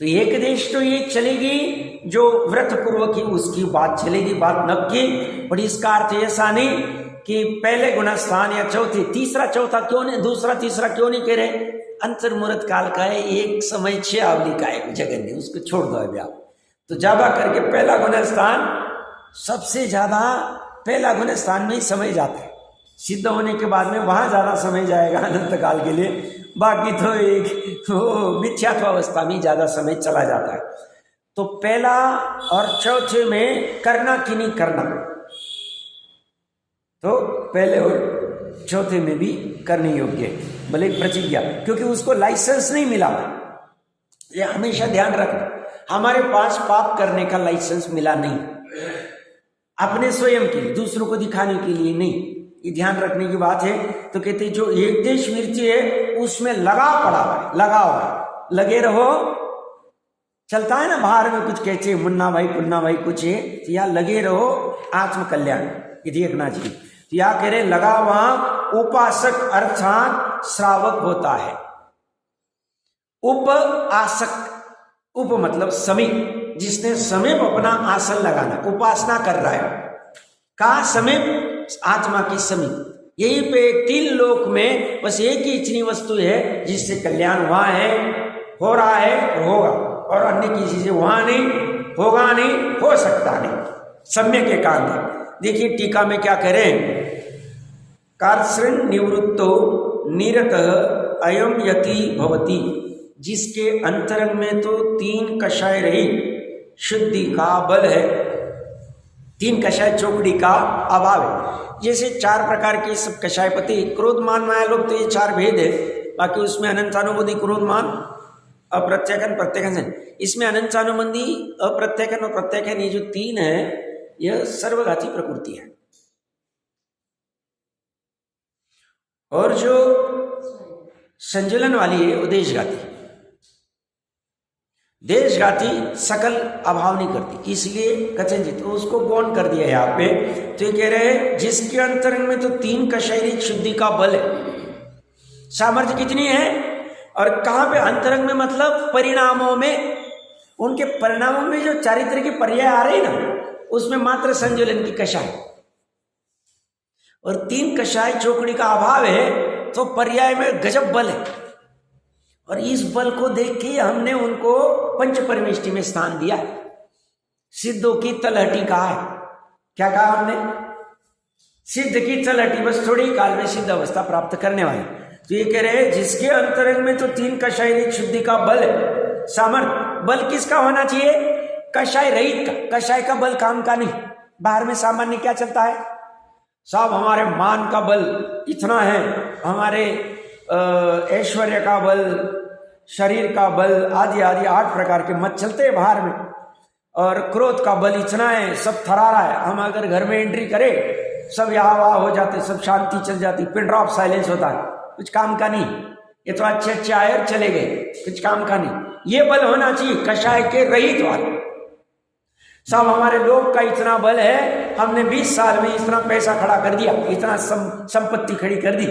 तो एक देश तो ये चलेगी, जो व्रत पूर्वक ही उसकी बात चलेगी, बात नब की। पर इसका अर्थ ऐसा नहीं कि पहले गुना स्थान या चौथे, तीसरा चौथा क्यों नहीं, दूसरा तीसरा क्यों नहीं कह रहे? अंतर मुहूर्त काल का है, एक समय 6 आवली का है, जगन ने उसको छोड़ दो अभी आप। तो ज्यादा करके पहला गुना स्थान, सबसे ज्यादा पहला गुना स्थान में ही समय जाता है। सिद्ध होने के बाद में वहां ज्यादा समय जाएगा अनंत काल के लिए, बाकी तो एक मिथ्यात्व अवस्था में ज्यादा समय चला जाता है। तो पहला और चौथे में करना कि नहीं करना, तो पहले और चौथे में भी करने योग्य है, भले प्रतिज्ञा, क्योंकि उसको लाइसेंस नहीं मिला। ये हमेशा ध्यान रखना, हमारे पास पाप करने का लाइसेंस मिला नहीं, अपने स्वयं के लिए, दूसरों को दिखाने के लिए नहीं, ये ध्यान रखने की बात है। तो कहते जो एक देश मिर्ची है उसमें लगा पड़ा है, लगा हुआ, लगे रहो। चलता है ना बाहर में कुछ कहते हैं मुन्ना भाई पुन्ना भाई कुछ है, तो यहाँ लगे रहो आत्म कल्याण, ये देखना चाहिए। तो यहाँ कह रहे लगा वहां उपासक अर्थात श्रावक होता है। उप आसक, उप मतलब समीप, जिसने समीप अपना आसन लगाना, उपासना कर रहा है। कहा समीप? आत्मा की समीप। यही पे 3 लोक में बस एक ही इतनी वस्तु है जिससे कल्याण वहां है, हो रहा है और होगा, और अन्य किसी से वहां नहीं, होगा नहीं, हो सकता नहीं। सम्यक एकांत। देखिए टीका में क्या करें, कार्सृण निवृत्तो निरत अयम यति भवति, जिसके अंतरंग में तो 3 कषाय रही शुद्धि का बल है, 3 कषाय चौकड़ी का अभाव है। जैसे 4 प्रकार के सब कषायपति, क्रोध मान माया लोग, तो ये 4 भेद है। बाकी उसमें अनंतानुबंधी, क्रोध मान, अप्रत्ययन, प्रत्ययन, इसमें अनंतानुबंधी, अप्रत्ययन और प्रत्ययन, ये जो 3 है यह सर्वघाती प्रकृति है। और जो संजुलन वाली है वो देशघाती, देशघाती सकल अभाव नहीं करती, इसलिए कथनजित तो उसको गौण कर दिया यहाँ पे। तो ये कह रहे हैं जिसके अंतरंग में तो 3 कषाय शुद्धि का बल है, सामर्थ्य कितनी है, और कहाँ पे अंतरंग में मतलब परिणामों में, उनके परिणामों में जो चारित्र की पर्याय आ रही ना, उसमें मात्र संजुलन की कषाय, और 3 कषाय चौकड़ी का अभाव है, तो पर्याय में गजब बल है। और इस बल को देख के हमने उनको पंच परमेष्टि में स्थान दिया। सिद्धों की तलहटी कहा है, क्या कहा हमने? सिद्ध की तलहटी, बस थोड़ी काल में सिद्ध अवस्था प्राप्त करने वाले। तो ये कह रहे हैं जिसके अंतरंग में तो 3 कषाय शुद्धि का बल है, सामर्थ्य। बल किसका होना चाहिए? कषाय रहित का, कषाय का बल काम का नहीं। बाहर में सामान्य क्या चलता है, साहब हमारे मान का बल इतना है, हमारे ऐश्वर्य का बल, शरीर का बल, आदि आदि 8 प्रकार के मत चलते हैं बाहर में, और क्रोध का बल इतना है, सब थरारा है। हम अगर घर में एंट्री करें सब यहाँ वहाँ हो जाते, सब शांति चल जाती, पिन ड्रॉप साइलेंस होता है, कुछ काम का नहीं। ये तो अच्छे आए और चले गए, कुछ काम का नहीं। ये बल होना चाहिए कषाय के रहित वाले। सब हमारे लोग का इतना बल है, हमने 20 साल में इतना पैसा खड़ा कर दिया, इतना संपत्ति खड़ी कर दी,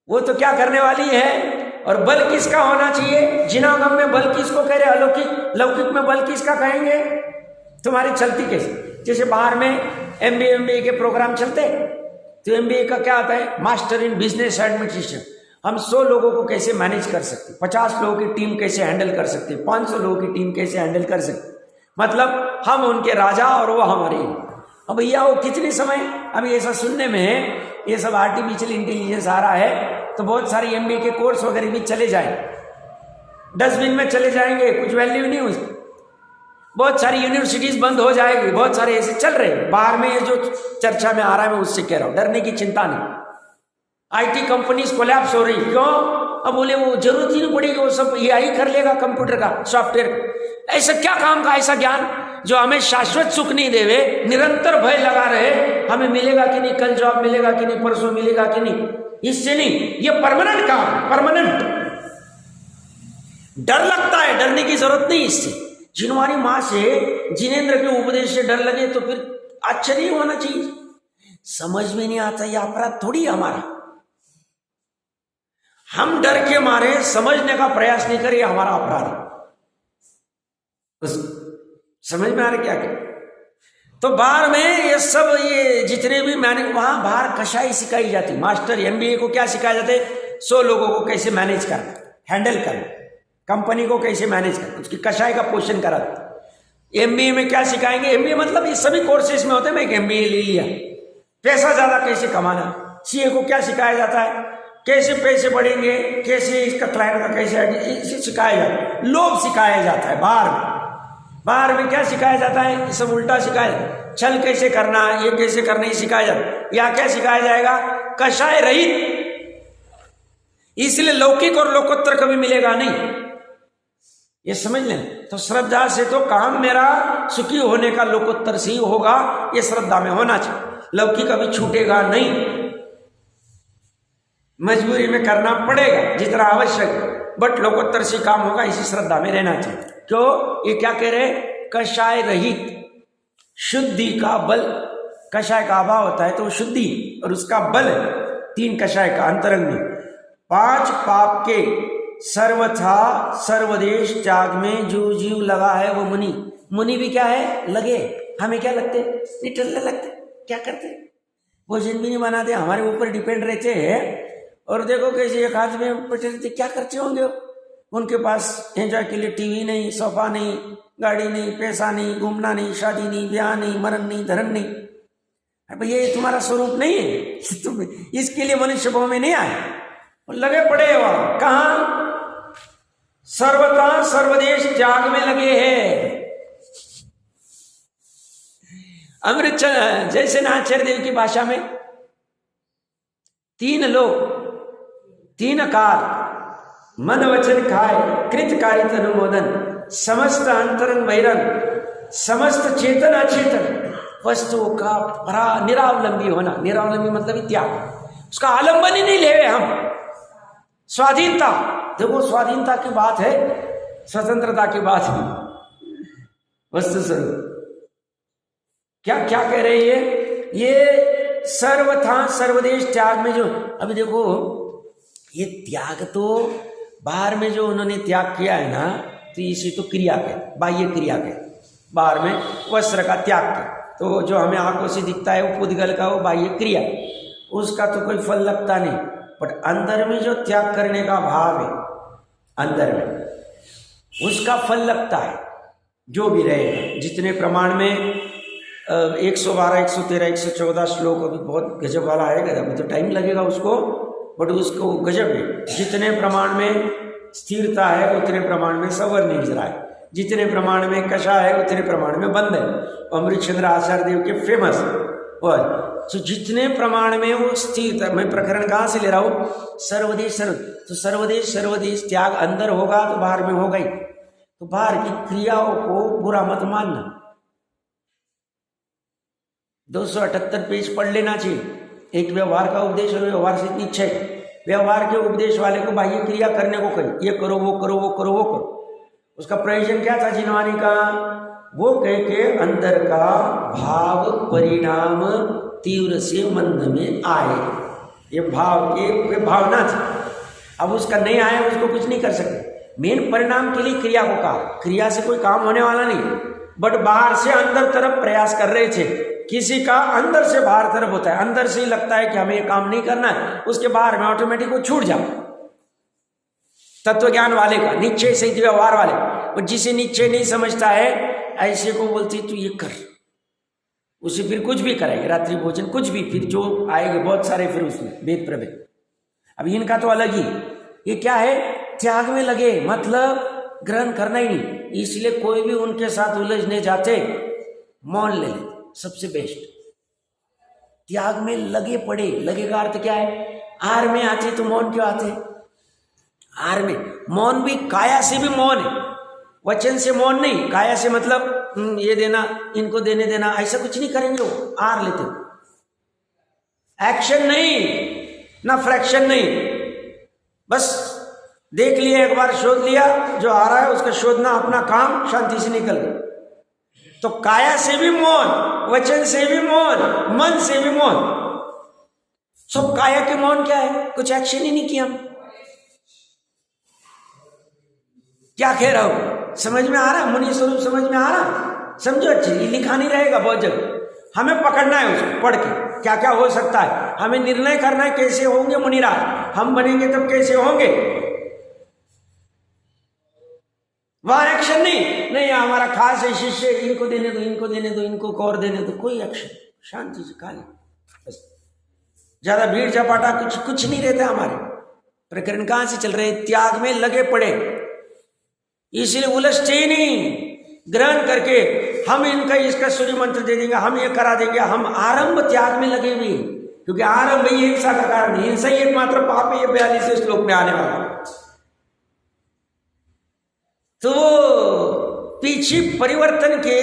वो तो क्या करने वाली है। और बल किसका होना चाहिए? जिनागम में बल किसको कह रहे? अलौकिक। लौकिक में बल किसका कहेंगे? तुम्हारी चलती कैसे? जैसे बाहर में MBA के प्रोग्राम चलते, तो MBA का क्या आता है? Master in business administration. हम 100 लोगों को कैसे मैनेज कर सकते, 50 लोगों की टीम कैसे हैंडल कर सकते, 500 लोगों की टीम कैसे हैंडल कर सकते, मतलब हम उनके राजा और वो हमारे। अब भैया वो कितने समय, अभी ऐसा सुनने में है ये सब आर्टिफिशियल इंटेलिजेंस आ रहा है तो बहुत सारे MBA के कोर्स वगैरह भी चले जाए, डस्टबिन में चले जाएंगे, कुछ वैल्यू नहीं उसकी। बहुत सारी यूनिवर्सिटीज बंद हो जाएगी, बहुत सारे ऐसे चल रहे हैं बाहर में। ये जो चर्चा में आ रहा है मैं उससे कह रहा हूं, डरने की चिंता नहीं। IT कंपनीज कोलैप्स हो रही, क्यों? अब बोले वो जरूरत ही नहीं पड़ेगी, वो सब AI कर लेगा, कंप्यूटर का, सॉफ्टवेयर का। ऐसा क्या काम का ऐसा ज्ञान जो हमें शाश्वत सुख नहीं देवे, निरंतर भय लगा रहे, हमें मिलेगा कि नहीं, कल जॉब मिलेगा कि नहीं, परसों मिलेगा कि नहीं, इससे नहीं। ये परमानेंट काम, परमानेंट। डर लगता है, डरने की जरूरत नहीं इससे। जिनवानी मां से, जिनेंद्र के उपदेश से डर लगे तो फिर आश्चर्य होना चाहिए। समझ में नहीं आता, यह अपराध थोड़ी है हमारा। हम डर के मारे समझने का प्रयास नहीं करें, हमारा अपराध है। समझ में आ रहा क्या? तो बाहर में ये सब, ये जितने भी मैंने वहां बाहर कशाई सिखाई जाती। मास्टर MBA को क्या सिखाया जाता है? 100 लोगों को कैसे मैनेज करना, हैंडल करना, कंपनी को कैसे मैनेज करना, उसकी कशाई का पोषण करा। MBA में क्या सिखाएंगे? MBA मतलब ये सभी कोर्सेज में होते हैं। मैं एक MBA ले लिया, पैसा ज्यादा कैसे कमाना। CA को क्या सिखाया जाता है? कैसे पैसे बढ़ेंगे, कैसे इसका क्लाइंट का कैसे, इसे सिखाया जाता है। लोभ सिखाया जाता है बाहर में क्या सिखाया जाता है? ये सब उल्टा सिखाया। छल कैसे करना, ये कैसे करना, ये सिखाया जाता। या क्या सिखाया जाएगा? कषाय रहित। इसलिए लौकिक और लोकोत्तर कभी मिलेगा नहीं, ये समझ लें। तो श्रद्धा से तो काम मेरा सुखी होने का लोकोत्तर से ही होगा, ये श्रद्धा में होना चाहिए। लौकिक कभी छूटेगा नहीं, मजबूरी में करना पड़ेगा जितना आवश्यक, बट लोकोत्तर से काम होगा, इसी श्रद्धा में रहना चाहिए। क्यों? ये क्या कह रहे? कषाय रहित, शुद्धि का बल। कषाय का अभाव होता है तो शुद्धि, और उसका बल 3 कषाय का अंतरंग में। 5 पाप के सर्वथा सर्वदेश त्याग में जो जीव लगा है वो मुनि। मुनि भी क्या है? लगे। हमें क्या लगते? निठल्ले लगते। क्या करते? भोजन भी नहीं बनाते, हमारे ऊपर डिपेंड रहते हैं। और देखो कैसे एक हाथ में पटे रहते, क्या करते होंगे? उनके पास एंजॉय के लिए टीवी नहीं, सोफा नहीं, गाड़ी नहीं, पैसा नहीं, घूमना नहीं, शादी नहीं, ब्याह नहीं, मरण नहीं, धर्म नहीं। अरे ये तुम्हारा स्वरूप नहीं है, तुम इसके लिए मनुष्य भाव में नहीं आए। लगे पड़े वहां, कहा? सर्वथा सर्वदेश त्याग में लगे हैं। अमृत जैसे नाचार्य देव की भाषा में 3 लोग, 3 काल, मन वचन खाए, कृत कारित अनुमोदन, समस्त अंतरंग बहिरंग, समस्त चेतन अचेतन वस्तुओं का निरावलंबी होना। निरावलंबी मतलब त्याग, उसका आलंबन ही नहीं लेवे हम। स्वाधीनता, देखो स्वाधीनता की बात है, स्वतंत्रता की बात है। वस्तु स्वरूप क्या क्या कह रही है? ये सर्वथा सर्वदेश त्याग में जो, अभी देखो ये त्याग तो बाहर में जो उन्होंने त्याग किया है ना, तो इसे तो क्रिया के, बाह्य क्रिया के, बाहर में वस्त्र का त्याग के, तो जो हमें आंखों से दिखता है वो पुद्गल का, वो बाह्य क्रिया, उसका तो कोई फल लगता नहीं। बट अंदर में जो त्याग करने का भाव है, अंदर में उसका फल लगता है, जो भी रहेगा। जितने प्रमाण में 112, 113, 114 श्लोक अभी बहुत गजब वाला आएगा, अभी तो टाइम लगेगा उसको, बट उसको गजब है। जितने प्रमाण में स्थिरता है उतने प्रमाण में सवर निर्जरा है, जितने प्रमाण में कषा है उतने प्रमाण में बंद है। अमृतचंद्र आचार्य देव के फेमस, और तो जितने प्रमाण में वो स्थिर, मैं प्रकरण कहाँ से ले रहा हूँ? सर्वदेश तो सर्वदेश त्याग अंदर होगा तो बाहर में होगा ही। तो बाहर की क्रियाओं को बुरा मत मानना। 278 पेज पढ़ लेना चाहिए। एक व्यवहार का उपदेश और व्यवहार से इतनी इच्छा है। व्यवहार के उपदेश वाले को बाह्य क्रिया करने को कही, ये करो, वो करो, वो करो, वो करो। उसका प्रयोजन क्या था जिनवानी का? वो कह के अंदर का भाव परिणाम तीव्र से मंद में आए, ये भाव के भावना थी। अब उसका नहीं आया, उसको कुछ नहीं कर सकते। मेन परिणाम के लिए क्रिया को कहा, क्रिया से कोई काम होने वाला नहीं। बट बाहर से अंदर तरफ प्रयास कर रहे थे। किसी का अंदर से बाहर तरफ होता है, अंदर से ही लगता है कि हमें ये काम नहीं करना है, उसके बाहर में ऑटोमेटिक वो छूट जाओ। तत्व ज्ञान वाले का, निश्चय से व्यवहार वाले, और जिसे निश्चय नहीं समझता है ऐसे को बोलती तू ये कर, उसे फिर कुछ भी कराएंगे, रात्रि भोजन कुछ भी, फिर जो आएंगे बहुत सारे फिर उसमें वेद प्रभेद। अब इनका तो अलग ही, ये क्या है, त्याग में लगे, मतलब ग्रहण करना ही नहीं। इसलिए कोई भी उनके साथ उलझने जाते मौन ले लेते, सबसे बेस्ट। त्याग में लगे पड़े, लगे का अर्थ क्या है, आर में आते तो मौन क्यों आते, आर में मौन भी काया से भी मौन है, वचन से मौन नहीं, काया से मतलब ये देना इनको देने देना ऐसा कुछ नहीं करेंगे, वो आर लेते, एक्शन नहीं ना फ्रैक्शन नहीं, बस देख लिया एक बार, शोध लिया, जो आ रहा है उसका शोधना, अपना काम, शांति से निकल गए। तो काया से भी मौन, वचन से भी मौन, मन से भी मौन। सब काया के मौन क्या है, कुछ एक्शन ही नहीं किया हम। क्या कह रहा हूं, समझ में आ रहा, मुनि स्वरूप समझ में आ रहा, समझो अच्छी, ये लिखा नहीं रहेगा बहुत जगह, हमें पकड़ना है उसको पढ़ के, क्या क्या हो सकता है, हमें निर्णय करना है कैसे होंगे मुनिराज, हम बनेंगे तब कैसे होंगे। वहां एक्शन नहीं हमारा खास है शिष्य, इनको देने दो, इनको देने दो, इनको और देने दो, कोई एक्शन, शांति से खाली, बस ज्यादा भीड़ चपाटा कुछ नहीं रहता हमारे। प्रकरण कहां से चल रहे, त्याग में लगे पड़े, इसलिए उलझते ही नहीं। ग्रहण करके हम इनका इसका सूर्य मंत्र दे देंगे, हम ये करा देंगे, हम आरंभ त्याग में लगे हुए, क्योंकि आरंभ ही हिंसा का कारण है, हिंसा ही एकमात्र पाप है, ये 42वें श्लोक में आने वाला। तो पीछे परिवर्तन के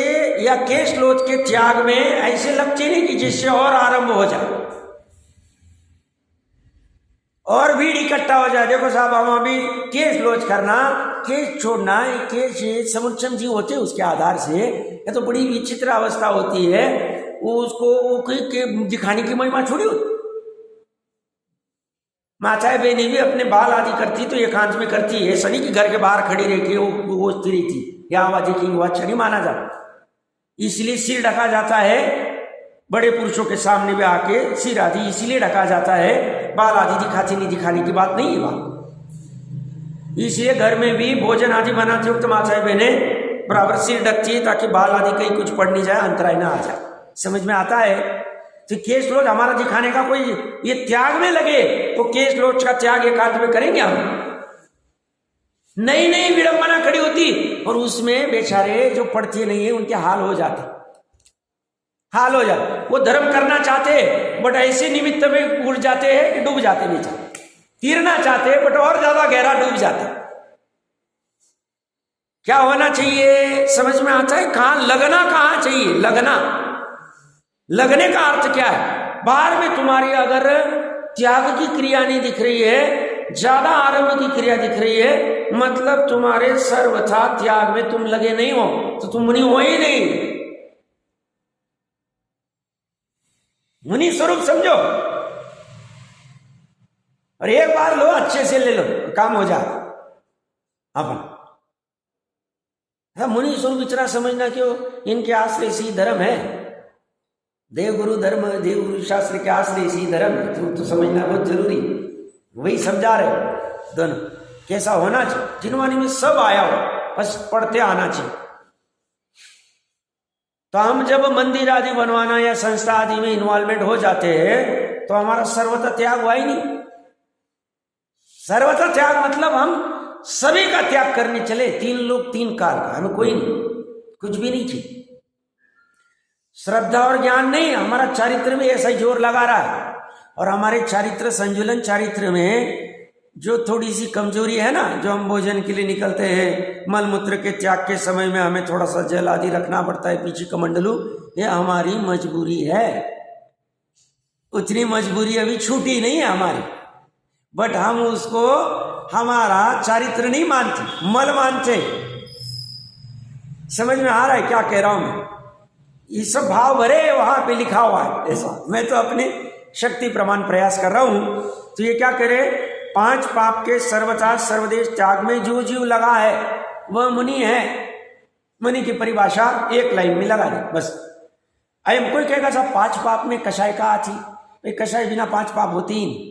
या केश लोच के त्याग में ऐसे लगते नहीं कि जिससे और आरंभ हो जाए और भीड़ इकट्ठा हो जाए। देखो साहब, हम अभी केस लोच करना, केस छोड़ना, केस समुच्चम जीव होते हैं, उसके आधार से ये तो बड़ी विचित्र अवस्था होती है। वो उसको दिखाने की महिमा छोड़ी होती। माताएं बहनें भी अपने बाल आदि करती तो एकांत में करती है, शनि की घर के बाहर खड़ी रहती वो गोचती रहती, या आवाज की वो अच्छा नहीं माना जाता। इसलिए सिर ढका जाता है, बड़े पुरुषों के सामने भी आके सिर आदि इसलिए ढका जाता है, बाल आदि दिखाती नहीं, दिखाने की बात नहीं है बात। इसलिए घर में भी भोजन आदि बनाते वक्त माताएं बहनें बराबर सिर ढकती है, ताकि बाल आदि कहीं कुछ पड़ नहीं जाए, अंतराय ना आ जाए। समझ में आता है? तो केश लोच हमारा दिखाने का कोई, ये त्याग में लगे तो केश लोच का त्याग एकांत में करेंगे हम? नई विडंबना खड़ी होती, और उसमें बेचारे जो पढ़ते नहीं है उनके हाल हो जाते। वो धर्म करना चाहते बट ऐसे निमित्त में उड़ जाते हैं कि डूब जाते नीचे, तीरना चाहते बट और ज्यादा गहरा डूब जाते। क्या होना चाहिए समझ में आता है? कहां लगना, कहां चाहिए लगने का अर्थ क्या है? बाहर में तुम्हारी अगर त्याग की क्रिया नहीं दिख रही है, ज्यादा आरंभ की क्रिया दिख रही है, मतलब तुम्हारे सर्वथा त्याग में तुम लगे नहीं हो, तो तुम मुनि हो ही नहीं। मुनि स्वरूप समझो, और एक बार लो, अच्छे से ले लो, काम हो जाए अपन। मुनि स्वरूप इतना समझना क्यों? इनके आश्रय से धर्म है, देवगुरु धर्म, देवगुरु शास्त्र के आश्रय से धर्म, तो समझना बहुत जरूरी। वही समझा रहे दोनों, कैसा होना चाहिए, जिनवानी में सब आया हो, बस पढ़ते आना चाहिए। तो हम जब मंदिर आदि बनवाना या संस्था आदि में इन्वॉल्वमेंट हो जाते हैं तो हमारा सर्वथा त्याग हुआ ही नहीं। सर्वथा त्याग मतलब हम सभी का त्याग करने चले, 3 लोग 3 काल का, हमें कोई नहीं, कुछ भी नहीं चाहिए। श्रद्धा और ज्ञान नहीं, हमारा चारित्र में ऐसा जोर लगा रहा है। और हमारे चारित्र संजुलन, चारित्र में जो थोड़ी सी कमजोरी है ना, जो हम भोजन के लिए निकलते हैं, मल मूत्र के त्याग के समय में हमें थोड़ा सा जल आदि रखना पड़ता है, पीछे कमंडलू, ये हमारी मजबूरी है। उतनी मजबूरी अभी छूटी नहीं है हमारी, बट हम उसको हमारा चारित्र नहीं मानते, मल मानते। समझ में आ रहा है क्या कह रहा हूं मैं? ये सब भाव भरे वहां पे लिखा हुआ है ऐसा, मैं तो अपने शक्ति प्रमाण प्रयास कर रहा हूं। तो ये क्या करे, 5 पाप के सर्वथा सर्वदेश त्याग में जो जीव लगा है वह मुनि है। मुनि की परिभाषा एक लाइन में लगा दी बस। अयम कोई कहेगा साहब 5 पाप में कषाय का आती, भाई कषाय बिना 5 पाप होती ही नहीं।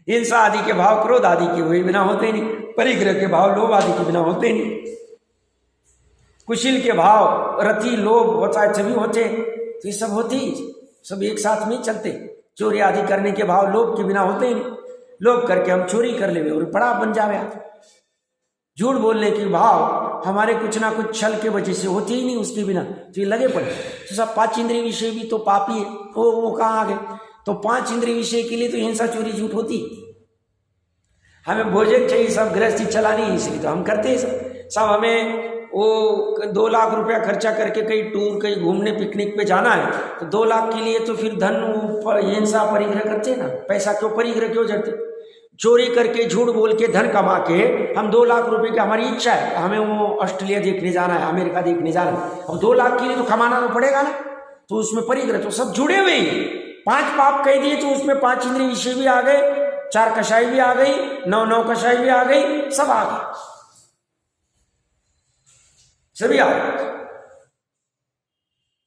हिंसा आदि के भाव क्रोध आदि के हुए बिना होते ही नहीं, परिग्रह के भाव लोभ आदि के बिना होते ही नहीं, कुशील के भाव रति लोभ होता है सभी होते, तो ये सब होते ही, सब एक साथ में चलते। चोरी आदि करने के भाव लोभ के बिना होते ही नहीं, लोभ करके हम चोरी कर ले और बड़ा बन जावे। झूठ बोलने के भाव हमारे कुछ ना कुछ छल के वजह से होती ही नहीं, उसके बिना तो ये लगे पड़े। तो सब 5 इंद्रिय विषय भी तो पापी है, वो कहाँ आ गए? तो 5 इंद्रिय विषय के लिए तो हिंसा चोरी झूठ होती। हमें भोजन चाहिए, सब गृहस्थी चलानी है, इसलिए तो हम करते हैं सब हमें वो 2 लाख रुपया खर्चा करके कहीं टूर कहीं घूमने पिकनिक पे जाना है, तो 2 लाख के लिए तो फिर धन हिंसा परिग्रह करते ना, पैसा क्यों परिग्रह क्यों जड़ते? चोरी करके झूठ बोल के धन कमा के हम 2 लाख रुपए की हमारी इच्छा है, हमें वो ऑस्ट्रेलिया देखने जाना है, अमेरिका देखने जाना है, अब 2 लाख के लिए तो कमाना तो पड़ेगा ना, तो उसमें परिग्रह तो सब जुड़े हुए ही। 5 पाप कह दिए तो उसमें 5 इंद्रिय विषय भी आ गए, 4 कषाय भी आ गई, 9 कषाय भी आ गई, सब आ गए, सभी आ गए।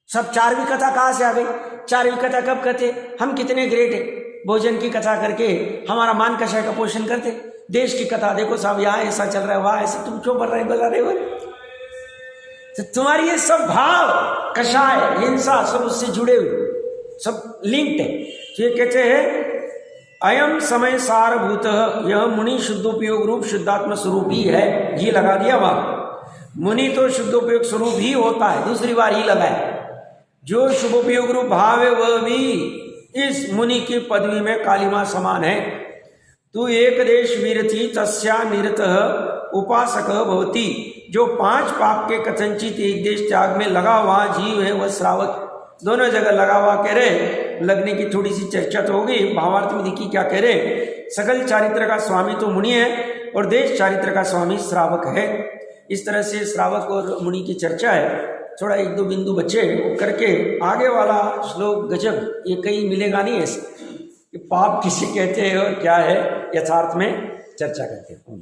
सब 4वीं कथा कहां से आ गई? 4वीं कथा कब कहते? हम कितने ग्रेट है, भोजन की कथा करके हमारा मान कषाय का पोषण करते। देश की कथा देखो साहब, यहाँ ऐसा चल रहा है, वहां ऐसा, तुम क्यों बता रहे हो? तो तुम्हारी ये सब भाव कषाय हिंसा सब उससे जुड़े हुए, सब लिंक्ड है। तो ये कहते हैं अयम समय सारभूत, यह मुनि शुद्धोपयोग रूप शुद्धात्म स्वरूप ही है। ये लगा दिया वहां, मुनि तो शुद्धोपयोग स्वरूप ही होता है, दूसरी बार ही लगाए। जो शुभोपयोग रूप भाव है वह भी इस मुनि की पदवी में कालिमा समान है। तू एक देश वीरथी तस्या निरत उपासक भवती। जो 5 पाप के कथनचित एक देश त्याग में लगा हुआ जीव है वह श्रावक। दोनों जगह लगा हुआ कह रहे, लगने की थोड़ी सी चर्चा तो होगी, भावार्थ में देखिए क्या कह रहे। सकल चारित्र का स्वामी तो मुनि है और देश चारित्र का स्वामी श्रावक है। इस तरह से श्रावक और मुनि की चर्चा है। थोड़ा 1-2 बिंदु बच्चे करके आगे वाला श्लोक गजब, ये कहीं मिलेगा नहीं ऐसे कि पाप किसे कहते हैं और क्या है, यथार्थ में चर्चा करते हैं।